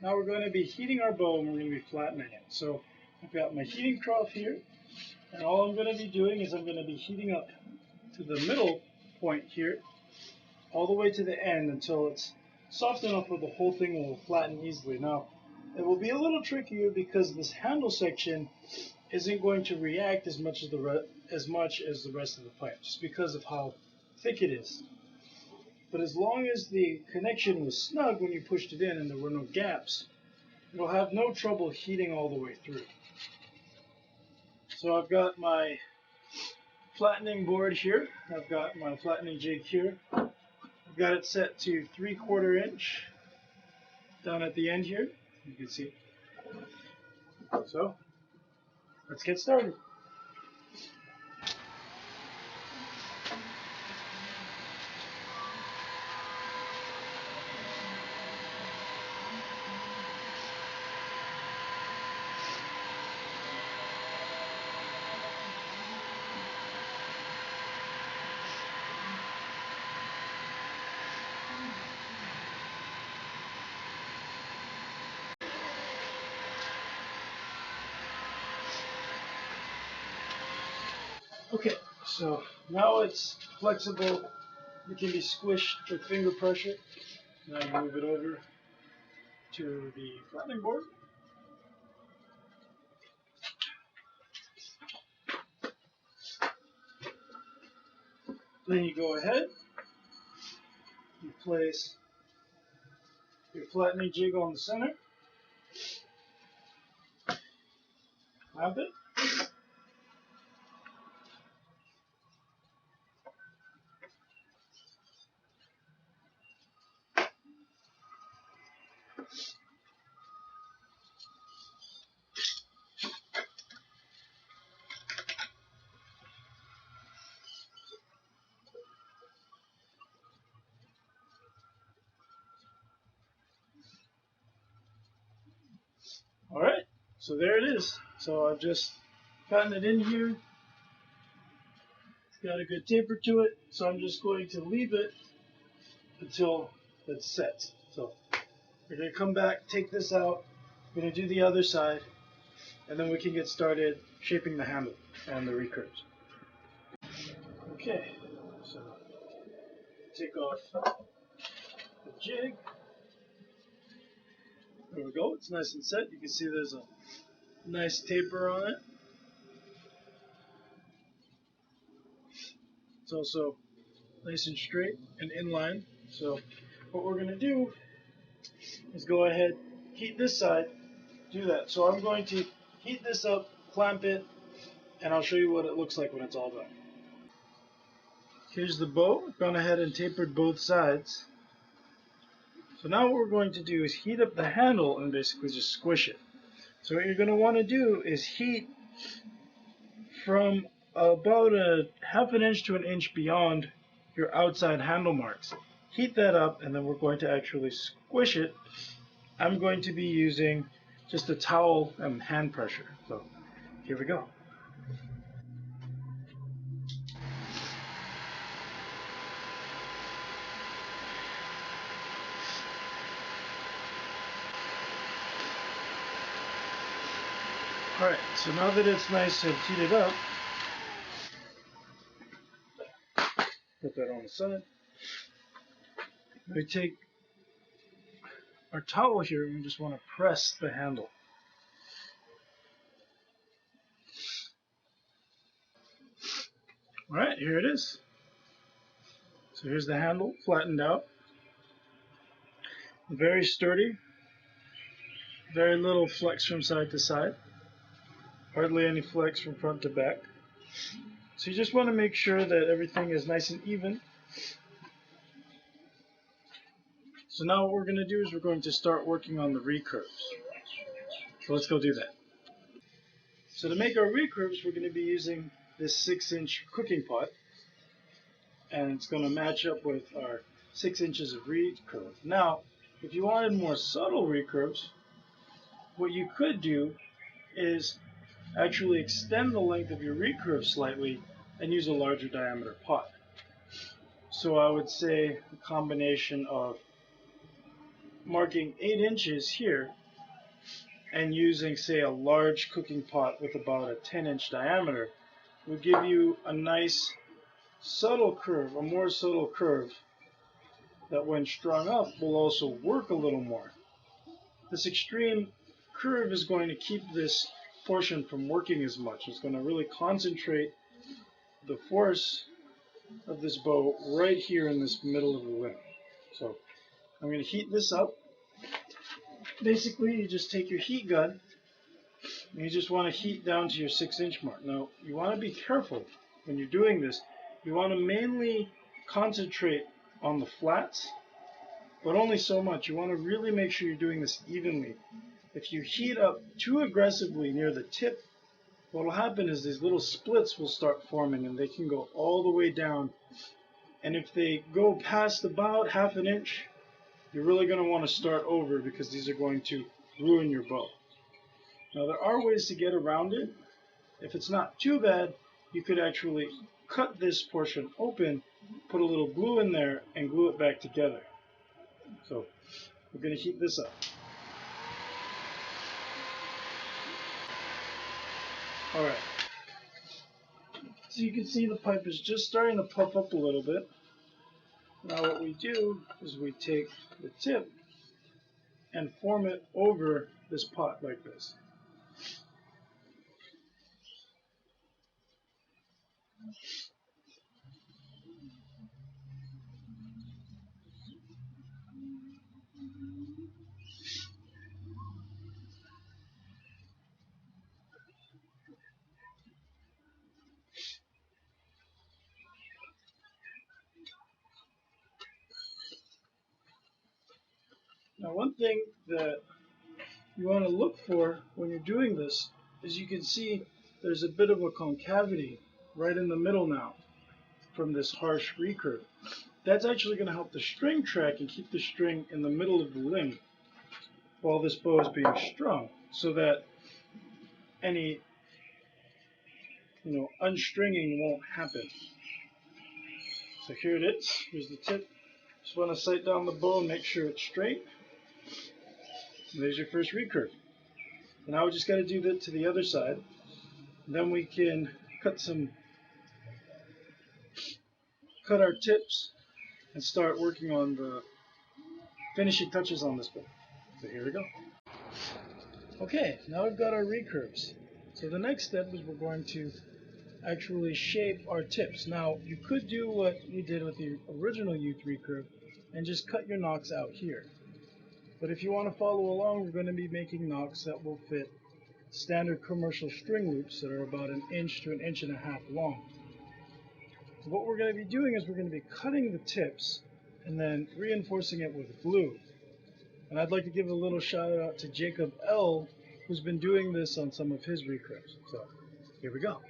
now we're going to be heating our bow and we're going to be flattening it. So I've got my heating trough here, and all I'm going to be doing is I'm going to be heating up to the middle point here, all the way to the end until it's soft enough where the whole thing will flatten easily. Now, it will be a little trickier because this handle section isn't going to react as much as the rest of the pipe, just because of how thick it is. But as long as the connection was snug when you pushed it in and there were no gaps, you'll have no trouble heating all the way through. So I've got my flattening board here. I've got my flattening jig here. I've got it set to 3/4 inch down at the end here. You can see. So let's get started. Okay, so now it's flexible. It can be squished with finger pressure. Now you move it over to the flattening board. Then you go ahead, you place your flattening jig on the center, clamp it, all right, so there it is. So I've just gotten it in here. It's got a good taper to it, so I'm just going to leave it until it's set. So we're going to come back, take this out, we're going to do the other side, and then we can get started shaping the handle and the recurves. Okay, so take off the jig. There we go, it's nice and set. You can see there's a nice taper on it. It's also nice and straight and inline. So what we're going to do is go ahead, heat this side, do that. So I'm going to heat this up, clamp it, and I'll show you what it looks like when it's all done. Here's the bow. I've gone ahead and tapered both sides. So now what we're going to do is heat up the handle and basically just squish it. So what you're going to want to do is heat from about a ½ an inch to an inch beyond your outside handle marks. Heat that up, and then we're going to actually squish it. I'm going to be using just a towel and hand pressure. So here we go. Alright, so now that it's nice and heated up, put that on the side. We take our towel here and we just want to press the handle. Alright, here it is. So here's the handle, flattened out. Very sturdy. Very little flex from side to side. Hardly any flex from front to back. So you just want to make sure that everything is nice and even. So now what we're going to do is we're going to start working on the recurves. So let's go do that. So to make our recurves, we're going to be using this 6-inch cooking pot. And it's going to match up with our 6 inches of recurve. Now, if you wanted more subtle recurves, what you could do is actually extend the length of your recurve slightly and use a larger diameter pot. So I would say a combination of marking 8 inches here and using, say, a large cooking pot with about a 10-inch diameter would give you a nice subtle curve, a more subtle curve that when strung up will also work a little more. This extreme curve is going to keep this portion from working as much. It's going to really concentrate the force of this bow right here in this middle of the limb. So I'm going to heat this up. Basically, you just take your heat gun and you just want to heat down to your 6-inch mark. Now, you want to be careful when you're doing this. You want to mainly concentrate on the flats, but only so much. You want to really make sure you're doing this evenly. If you heat up too aggressively near the tip, what will happen is these little splits will start forming and they can go all the way down. And if they go past about 1/2 inch, you're really going to want to start over because these are going to ruin your bow. Now there are ways to get around it. If it's not too bad, you could actually cut this portion open, put a little glue in there, and glue it back together. So we're going to heat this up. Alright, so you can see the pipe is just starting to puff up a little bit. Now what we do is we take the tip and form it over this pot like this. Now one thing that you want to look for when you're doing this is you can see there's a bit of a concavity right in the middle now from this harsh recurve. That's actually going to help the string track and keep the string in the middle of the limb while this bow is being strung, so that any unstringing won't happen. So here it is. Here's the tip. Just want to sight down the bow and make sure it's straight. And there's your first recurve. Now we just got to do that to the other side. And then we can cut our tips and start working on the finishing touches on this bow. So here we go. Okay, now we've got our recurves. So the next step is we're going to actually shape our tips. Now you could do what we did with the original youth recurve and just cut your nocks out here. But if you want to follow along, we're going to be making nocks that will fit standard commercial string loops that are about 1 inch to 1.5 inches long. So what we're going to be doing is we're going to be cutting the tips and then reinforcing it with glue. And I'd like to give a little shout out to Jacob L, who's been doing this on some of his recurves. So here we go.